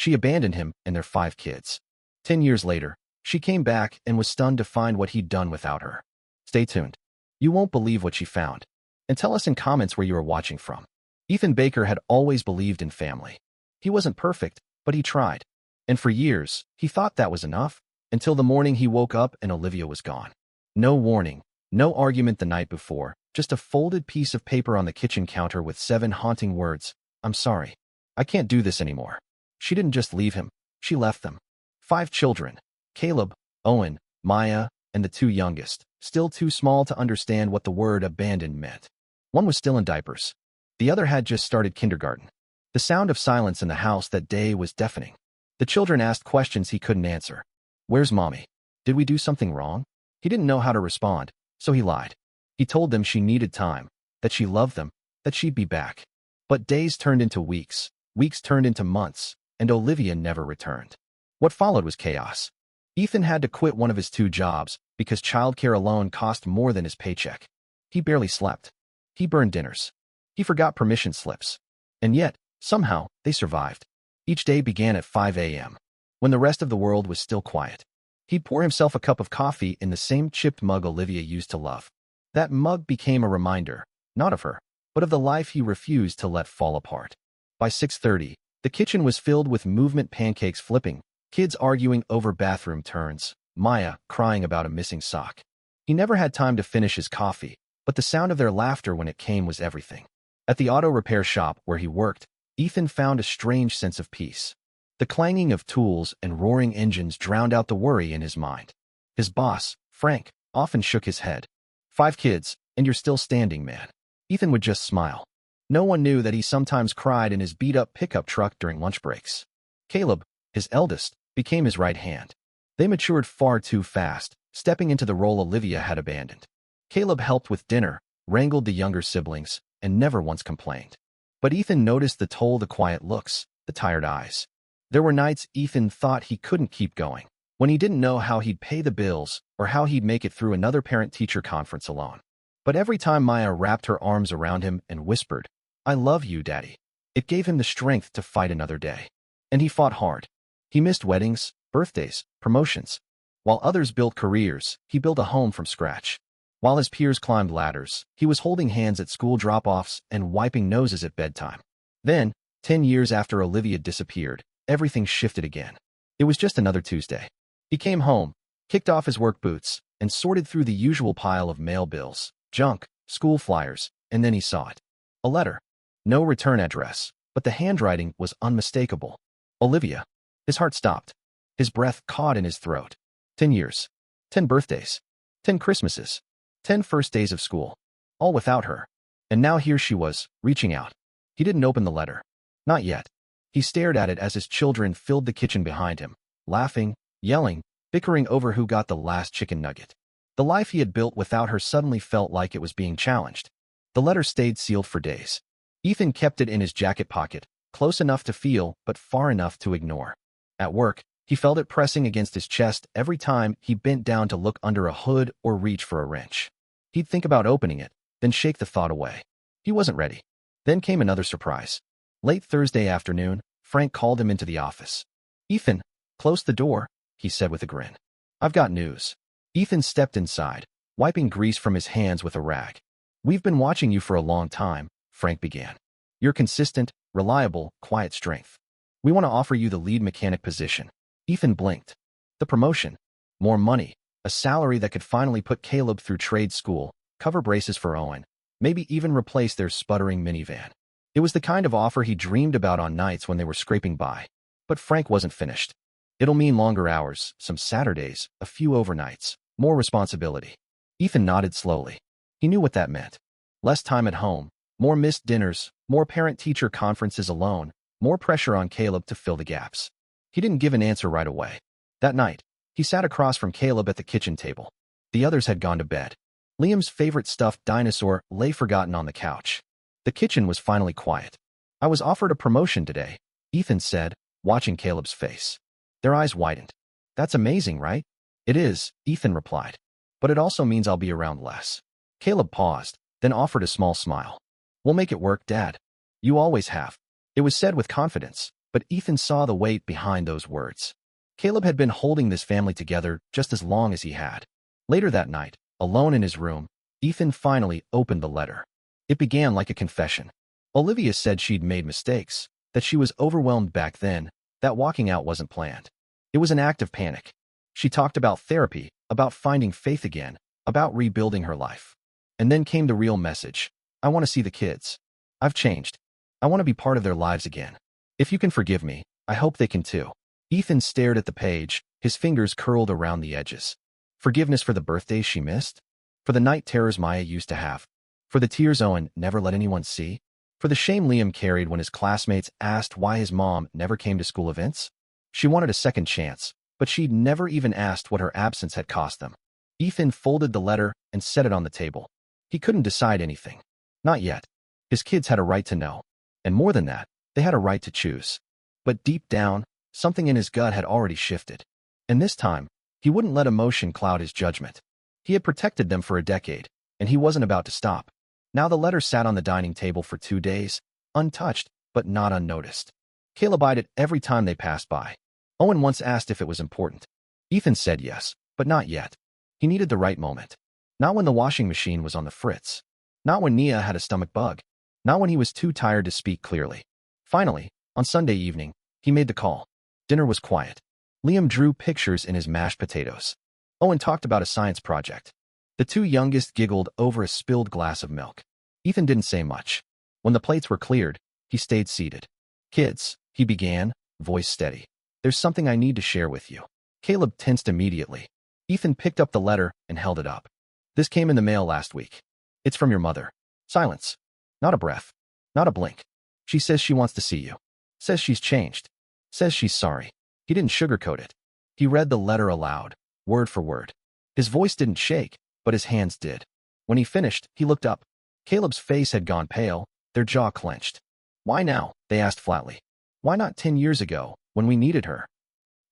She abandoned him and their 5 kids. 10 years later, she came back and was stunned to find what he'd done without her. Stay tuned. You won't believe what she found. And tell us in comments where you are watching from. Ethan Baker had always believed in family. He wasn't perfect, but he tried. And for years, he thought that was enough, until the morning he woke up and Olivia was gone. No warning, no argument the night before, just a folded piece of paper on the kitchen counter with 7 haunting words. I'm sorry. I can't do this anymore. She didn't just leave him, she left them. 5 children. Caleb, Owen, Maya, and the 2 youngest, still too small to understand what the word abandoned meant. One was still in diapers. The other had just started kindergarten. The sound of silence in the house that day was deafening. The children asked questions he couldn't answer. Where's Mommy? Did we do something wrong? He didn't know how to respond, so he lied. He told them she needed time, that she loved them, that she'd be back. But days turned into weeks, weeks turned into months, and Olivia never returned. What followed was chaos. Ethan had to quit one of his 2 jobs because childcare alone cost more than his paycheck. He barely slept. He burned dinners. He forgot permission slips. And yet, somehow, they survived. Each day began at 5 a.m., when the rest of the world was still quiet. He'd pour himself a cup of coffee in the same chipped mug Olivia used to love. That mug became a reminder, not of her, but of the life he refused to let fall apart. By 6:30, the kitchen was filled with movement, pancakes flipping, kids arguing over bathroom turns, Maya crying about a missing sock. He never had time to finish his coffee, but the sound of their laughter when it came was everything. At the auto repair shop where he worked, Ethan found a strange sense of peace. The clanging of tools and roaring engines drowned out the worry in his mind. His boss, Frank, often shook his head. 5 kids, and you're still standing, man. Ethan would just smile. No one knew that he sometimes cried in his beat-up pickup truck during lunch breaks. Caleb, his eldest, became his right hand. They matured far too fast, stepping into the role Olivia had abandoned. Caleb helped with dinner, wrangled the younger siblings, and never once complained. But Ethan noticed the toll, the quiet looks, the tired eyes. There were nights Ethan thought he couldn't keep going, when he didn't know how he'd pay the bills or how he'd make it through another parent-teacher conference alone. But every time Maya wrapped her arms around him and whispered, I love you, Daddy, it gave him the strength to fight another day. And he fought hard. He missed weddings, birthdays, promotions. While others built careers, he built a home from scratch. While his peers climbed ladders, he was holding hands at school drop-offs and wiping noses at bedtime. Then, 10 years after Olivia disappeared, everything shifted again. It was just another Tuesday. He came home, kicked off his work boots, and sorted through the usual pile of mail bills, junk, school flyers, and then he saw it. A letter. No return address, but the handwriting was unmistakable. Olivia. His heart stopped. His breath caught in his throat. 10 years. 10 birthdays. 10 Christmases. 10 first days of school. All without her. And now here she was, reaching out. He didn't open the letter. Not yet. He stared at it as his children filled the kitchen behind him, laughing, yelling, bickering over who got the last chicken nugget. The life he had built without her suddenly felt like it was being challenged. The letter stayed sealed for days. Ethan kept it in his jacket pocket, close enough to feel, but far enough to ignore. At work, he felt it pressing against his chest every time he bent down to look under a hood or reach for a wrench. He'd think about opening it, then shake the thought away. He wasn't ready. Then came another surprise. Late Thursday afternoon, Frank called him into the office. Ethan, close the door, he said with a grin. I've got news. Ethan stepped inside, wiping grease from his hands with a rag. We've been watching you for a long time, Frank began. You're consistent, reliable, quiet strength. We want to offer you the lead mechanic position. Ethan blinked. The promotion. More money. A salary that could finally put Caleb through trade school, cover braces for Owen, maybe even replace their sputtering minivan. It was the kind of offer he dreamed about on nights when they were scraping by. But Frank wasn't finished. It'll mean longer hours, some Saturdays, a few overnights, more responsibility. Ethan nodded slowly. He knew what that meant. Less time at home, more missed dinners, more parent-teacher conferences alone, more pressure on Caleb to fill the gaps. He didn't give an answer right away. That night, he sat across from Caleb at the kitchen table. The others had gone to bed. Liam's favorite stuffed dinosaur lay forgotten on the couch. The kitchen was finally quiet. I was offered a promotion today, Ethan said, watching Caleb's face. Their eyes widened. That's amazing, right? It is, Ethan replied. But it also means I'll be around less. Caleb paused, then offered a small smile. We'll make it work, Dad. You always have. It was said with confidence, But Ethan saw the weight behind those words. Caleb had been holding this family together just as long as he had. Later that night, alone in his room, Ethan finally opened the letter. It began like a confession. Olivia said she'd made mistakes, that she was overwhelmed back then, that walking out wasn't planned. It was an act of panic. She talked about therapy, about finding faith again, about rebuilding her life. And then came the real message. I want to see the kids. I've changed. I want to be part of their lives again. If you can forgive me, I hope they can too. Ethan stared at the page, his fingers curled around the edges. Forgiveness for the birthdays she missed? For the night terrors Maya used to have? For the tears Owen never let anyone see? For the shame Liam carried when his classmates asked why his mom never came to school events? She wanted a second chance, but she'd never even asked what her absence had cost them. Ethan folded the letter and set it on the table. He couldn't decide anything. Not yet. His kids had a right to know. And more than that, they had a right to choose. But deep down, something in his gut had already shifted. And this time, he wouldn't let emotion cloud his judgment. He had protected them for a decade, and he wasn't about to stop. Now the letter sat on the dining table for 2 days, untouched, but not unnoticed. Caleb eyed it every time they passed by. Owen once asked if it was important. Ethan said yes, but not yet. He needed the right moment. Not when the washing machine was on the fritz. Not when Nia had a stomach bug. Not when he was too tired to speak clearly. Finally, on Sunday evening, he made the call. Dinner was quiet. Liam drew pictures in his mashed potatoes. Owen talked about a science project. The two youngest giggled over a spilled glass of milk. Ethan didn't say much. When the plates were cleared, he stayed seated. Kids, he began, voice steady. There's something I need to share with you. Caleb tensed immediately. Ethan picked up the letter and held it up. This came in the mail last week. It's from your mother. Silence. Not a breath. Not a blink. She says she wants to see you. Says she's changed. Says she's sorry. He didn't sugarcoat it. He read the letter aloud, word for word. His voice didn't shake, but his hands did. When he finished, he looked up. Caleb's face had gone pale, their jaw clenched. Why now? They asked flatly. Why not 10 years ago, when we needed her?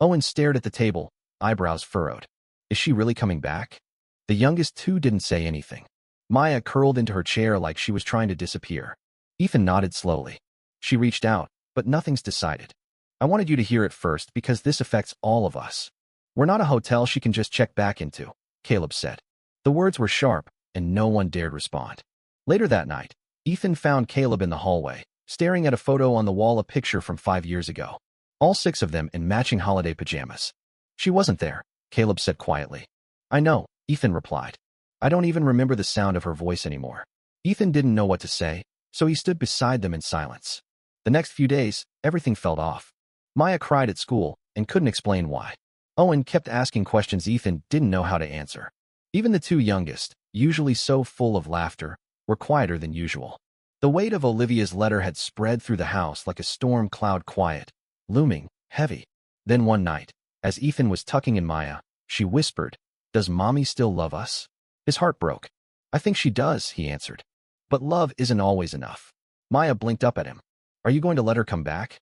Owen stared at the table, eyebrows furrowed. Is she really coming back? The youngest two didn't say anything. Maya curled into her chair like she was trying to disappear. Ethan nodded slowly. She reached out, but nothing's decided. I wanted you to hear it first because this affects all of us. We're not a hotel she can just check back into, Caleb said. The words were sharp, and no one dared respond. Later that night, Ethan found Caleb in the hallway, staring at a photo on the wall, a picture from 5 years ago. All 6 of them in matching holiday pajamas. She wasn't there, Caleb said quietly. I know, Ethan replied. I don't even remember the sound of her voice anymore. Ethan didn't know what to say, so he stood beside them in silence. The next few days, everything felt off. Maya cried at school and couldn't explain why. Owen kept asking questions Ethan didn't know how to answer. Even the two youngest, usually so full of laughter, were quieter than usual. The weight of Olivia's letter had spread through the house like a storm cloud, quiet, looming, heavy. Then one night, as Ethan was tucking in Maya, she whispered, Does Mommy still love us? His heart broke. I think she does, he answered. But love isn't always enough. Maya blinked up at him. Are you going to let her come back?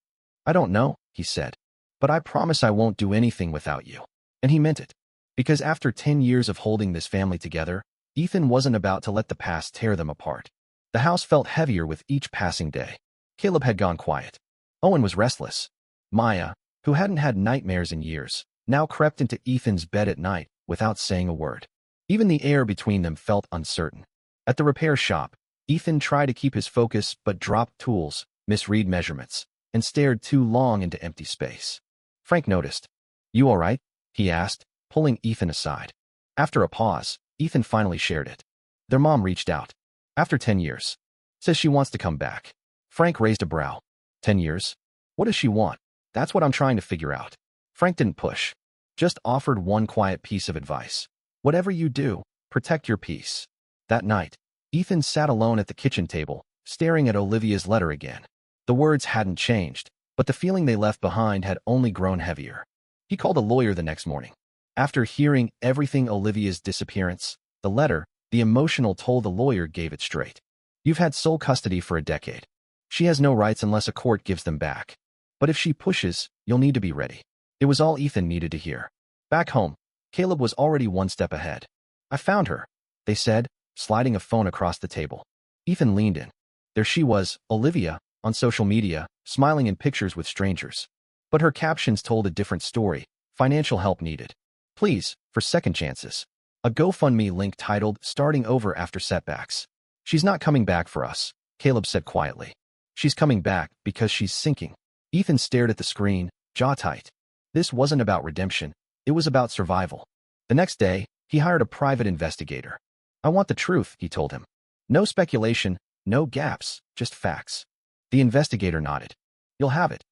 I don't know, he said. But I promise I won't do anything without you. And he meant it. Because after 10 years of holding this family together, Ethan wasn't about to let the past tear them apart. The house felt heavier with each passing day. Caleb had gone quiet. Owen was restless. Maya, who hadn't had nightmares in years, now crept into Ethan's bed at night without saying a word. Even the air between them felt uncertain. At the repair shop, Ethan tried to keep his focus but dropped tools, misread measurements, and stared too long into empty space. Frank noticed. You all right? He asked, pulling Ethan aside. After a pause, Ethan finally shared it. Their mom reached out. After 10 years. Says she wants to come back. Frank raised a brow. 10 years? What does she want? That's what I'm trying to figure out. Frank didn't push. Just offered one quiet piece of advice. Whatever you do, protect your peace. That night, Ethan sat alone at the kitchen table, staring at Olivia's letter again. The words hadn't changed, but the feeling they left behind had only grown heavier. He called a lawyer the next morning. After hearing everything Olivia's disappearance, the letter, the emotional toll, the lawyer gave it straight. You've had sole custody for a decade. She has no rights unless a court gives them back. But if she pushes, you'll need to be ready. It was all Ethan needed to hear. Back home, Caleb was already one step ahead. I found her, they said, sliding a phone across the table. Ethan leaned in. There she was, Olivia, on social media, smiling in pictures with strangers. But her captions told a different story: financial help needed. Please, for second chances. A GoFundMe link titled Starting Over After Setbacks. She's not coming back for us, Caleb said quietly. She's coming back because she's sinking. Ethan stared at the screen, jaw tight. This wasn't about redemption. It was about survival. The next day, he hired a private investigator. I want the truth, he told him. No speculation, no gaps, just facts. The investigator nodded. You'll have it.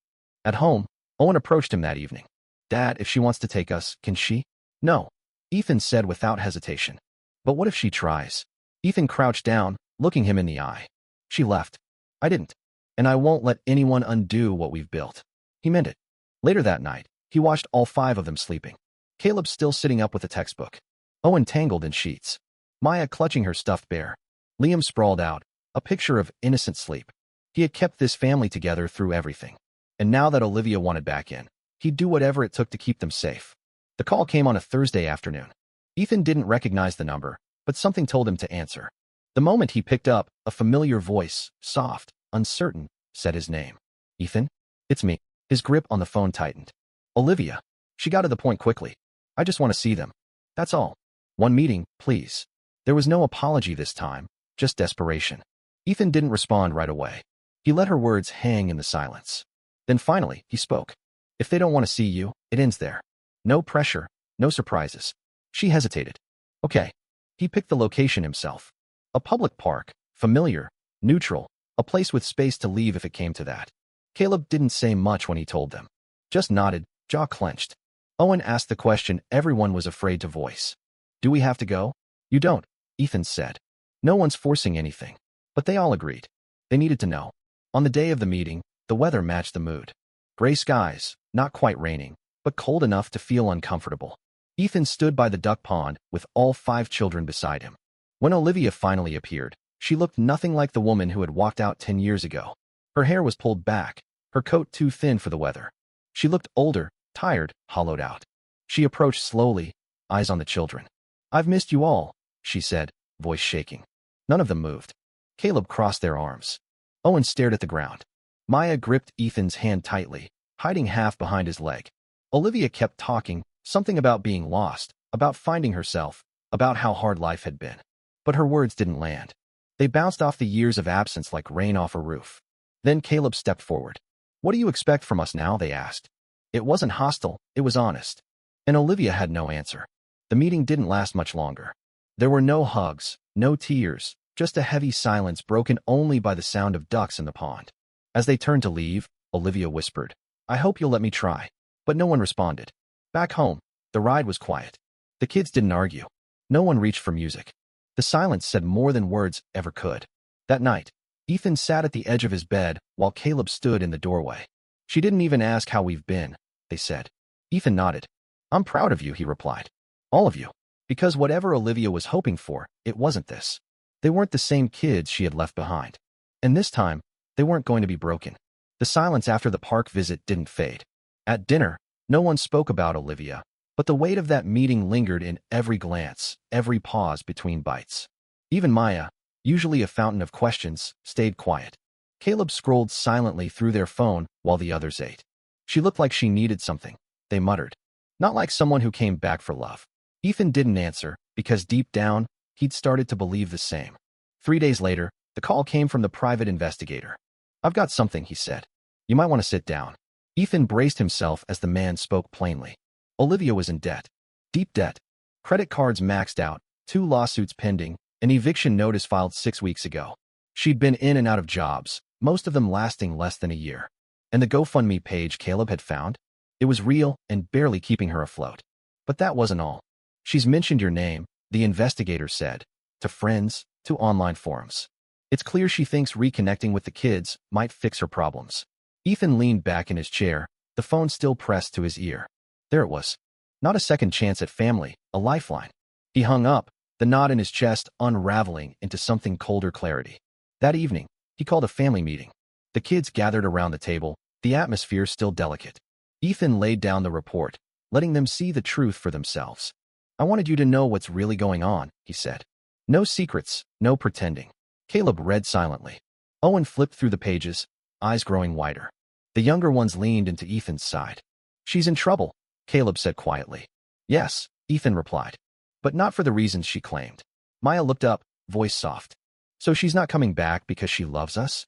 At home, Owen approached him that evening. Dad, if she wants to take us, can she? No, Ethan said without hesitation. But what if she tries? Ethan crouched down, looking him in the eye. She left. I didn't. And I won't let anyone undo what we've built. He meant it. Later that night, he watched all 5 of them sleeping. Caleb still sitting up with a textbook. Owen tangled in sheets. Maya clutching her stuffed bear. Liam sprawled out, a picture of innocent sleep. He had kept this family together through everything. And now that Olivia wanted back in, he'd do whatever it took to keep them safe. The call came on a Thursday afternoon. Ethan didn't recognize the number, but something told him to answer. The moment he picked up, a familiar voice, soft, uncertain, said his name. Ethan? It's me. His grip on the phone tightened. Olivia. She got to the point quickly. I just want to see them. That's all. One meeting, please. There was no apology this time, just desperation. Ethan didn't respond right away. He let her words hang in the silence. Then finally, he spoke. If they don't want to see you, it ends there. No pressure, no surprises. She hesitated. Okay. He picked the location himself. A public park, familiar, neutral, a place with space to leave if it came to that. Caleb didn't say much when he told them. Just nodded, jaw clenched. Owen asked the question everyone was afraid to voice. Do we have to go? You don't, Ethan said. No one's forcing anything. But they all agreed. They needed to know. On the day of the meeting, the weather matched the mood. Gray skies, not quite raining, but cold enough to feel uncomfortable. Ethan stood by the duck pond with all 5 children beside him. When Olivia finally appeared, she looked nothing like the woman who had walked out 10 years ago. Her hair was pulled back, her coat too thin for the weather. She looked older, tired, hollowed out. She approached slowly, eyes on the children. I've missed you all, she said, voice shaking. None of them moved. Caleb crossed their arms. Owen stared at the ground. Maya gripped Ethan's hand tightly, hiding half behind his leg. Olivia kept talking, something about being lost, about finding herself, about how hard life had been. But her words didn't land. They bounced off the years of absence like rain off a roof. Then Caleb stepped forward. What do you expect from us now? They asked. It wasn't hostile, it was honest. And Olivia had no answer. The meeting didn't last much longer. There were no hugs, no tears, just a heavy silence broken only by the sound of ducks in the pond. As they turned to leave, Olivia whispered, I hope you'll let me try. But no one responded. Back home, the ride was quiet. The kids didn't argue. No one reached for music. The silence said more than words ever could. That night, Ethan sat at the edge of his bed while Caleb stood in the doorway. She didn't even ask how we've been, they said. Ethan nodded. I'm proud of you, he replied. All of you. Because whatever Olivia was hoping for, it wasn't this. They weren't the same kids she had left behind. And this time, they weren't going to be broken. The silence after the park visit didn't fade. At dinner, no one spoke about Olivia, but the weight of that meeting lingered in every glance, every pause between bites. Even Maya, usually a fountain of questions, stayed quiet. Caleb scrolled silently through their phone while the others ate. She looked like she needed something, they muttered. Not like someone who came back for love. Ethan didn't answer, because deep down, he'd started to believe the same. 3 days later, the call came from the private investigator. I've got something, he said. You might want to sit down. Ethan braced himself as the man spoke plainly. Olivia was in debt. Deep debt. Credit cards maxed out, 2 lawsuits pending, an eviction notice filed 6 weeks ago. She'd been in and out of jobs, most of them lasting less than a year. And the GoFundMe page Caleb had found? It was real and barely keeping her afloat. But that wasn't all. She's mentioned your name, the investigator said, to friends, to online forums. It's clear she thinks reconnecting with the kids might fix her problems. Ethan leaned back in his chair, the phone still pressed to his ear. There it was. Not a second chance at family, a lifeline. He hung up, the knot in his chest unraveling into something colder clarity. That evening, he called a family meeting. The kids gathered around the table, the atmosphere still delicate. Ethan laid down the report, letting them see the truth for themselves. I wanted you to know what's really going on, he said. No secrets, no pretending. Caleb read silently. Owen flipped through the pages, eyes growing wider. The younger ones leaned into Ethan's side. "She's in trouble," Caleb said quietly. "Yes," Ethan replied. "But not for the reasons she claimed." Maya looked up, voice soft. "So she's not coming back because she loves us?"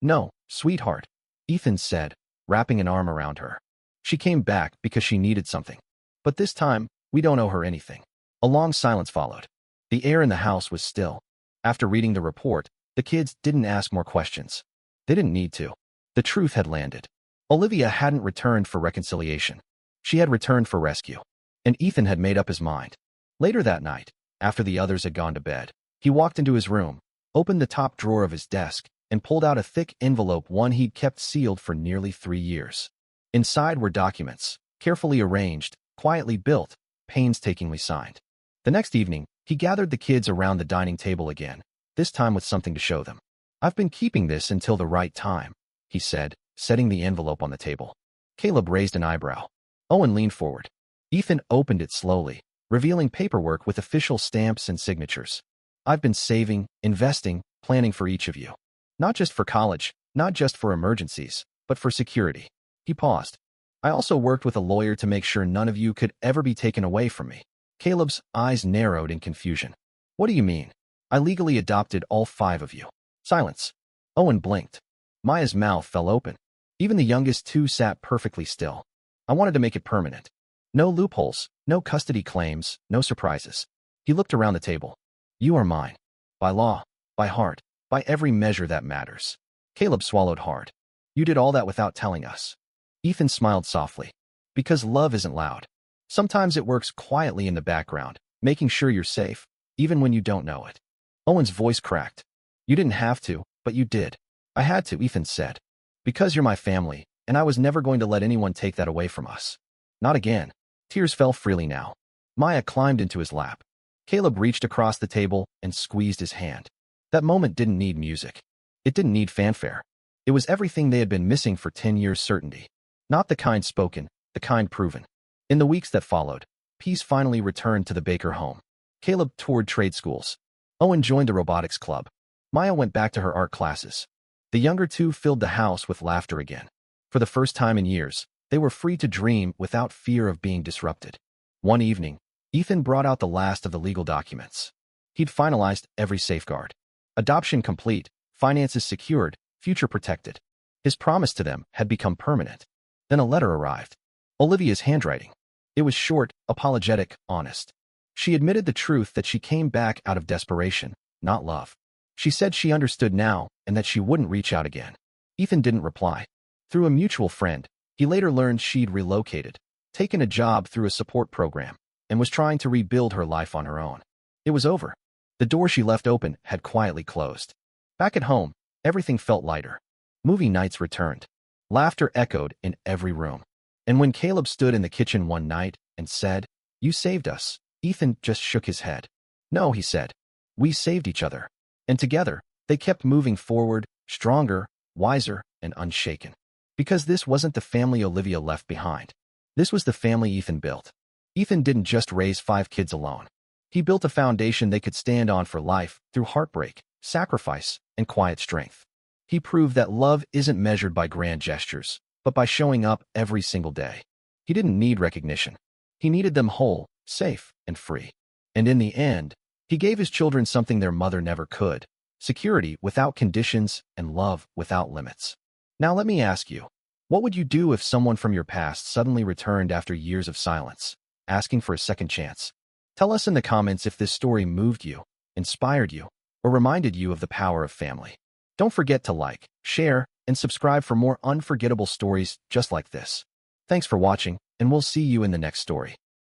"No, sweetheart," Ethan said, wrapping an arm around her. "She came back because she needed something. But this time, we don't owe her anything." A long silence followed. The air in the house was still. After reading the report, the kids didn't ask more questions. They didn't need to. The truth had landed. Olivia hadn't returned for reconciliation. She had returned for rescue. And Ethan had made up his mind. Later that night, after the others had gone to bed, he walked into his room, opened the top drawer of his desk, and pulled out a thick envelope, one he'd kept sealed for nearly 3 years. Inside were documents, carefully arranged, quietly built, painstakingly signed. The next evening, he gathered the kids around the dining table again, this time with something to show them. "I've been keeping this until the right time," he said, setting the envelope on the table. Caleb raised an eyebrow. Owen leaned forward. Ethan opened it slowly, revealing paperwork with official stamps and signatures. "I've been saving, investing, planning for each of you. Not just for college, not just for emergencies, but for security." He paused. "I also worked with a lawyer to make sure none of you could ever be taken away from me." Caleb's eyes narrowed in confusion. "What do you mean?" "I legally adopted all 5 of you." Silence. Owen blinked. Maya's mouth fell open. Even the youngest 2 sat perfectly still. "I wanted to make it permanent. No loopholes, no custody claims, no surprises." He looked around the table. "You are mine. By law, by heart, by every measure that matters." Caleb swallowed hard. "You did all that without telling us." Ethan smiled softly. "Because love isn't loud. Sometimes it works quietly in the background, making sure you're safe, even when you don't know it." Owen's voice cracked. "You didn't have to, but you did." "I had to," Ethan said. "Because you're my family, and I was never going to let anyone take that away from us. Not again." Tears fell freely now. Maya climbed into his lap. Caleb reached across the table and squeezed his hand. That moment didn't need music. It didn't need fanfare. It was everything they had been missing for 10 years' certainty. Not the kind spoken, the kind proven. In the weeks that followed, peace finally returned to the Baker home. Caleb toured trade schools. Owen joined the robotics club. Maya went back to her art classes. The younger 2 filled the house with laughter again. For the first time in years, they were free to dream without fear of being disrupted. One evening, Ethan brought out the last of the legal documents. He'd finalized every safeguard. Adoption complete, finances secured, future protected. His promise to them had become permanent. Then a letter arrived. Olivia's handwriting. It was short, apologetic, honest. She admitted the truth that she came back out of desperation, not love. She said she understood now and that she wouldn't reach out again. Ethan didn't reply. Through a mutual friend, he later learned she'd relocated, taken a job through a support program, and was trying to rebuild her life on her own. It was over. The door she left open had quietly closed. Back at home, everything felt lighter. Movie nights returned. Laughter echoed in every room. And when Caleb stood in the kitchen one night and said, "You saved us," Ethan just shook his head. "No," he said. "We saved each other." And together, they kept moving forward, stronger, wiser, and unshaken. Because this wasn't the family Olivia left behind. This was the family Ethan built. Ethan didn't just raise 5 kids alone. He built a foundation they could stand on for life through heartbreak, sacrifice, and quiet strength. He proved that love isn't measured by grand gestures, but by showing up every single day. He didn't need recognition. He needed them whole, safe, and free. And in the end, he gave his children something their mother never could: security without conditions and love without limits. Now let me ask you, what would you do if someone from your past suddenly returned after years of silence, asking for a second chance? Tell us in the comments if this story moved you, inspired you, or reminded you of the power of family. Don't forget to like, share, and subscribe for more unforgettable stories just like this. Thanks for watching, and we'll see you in the next story.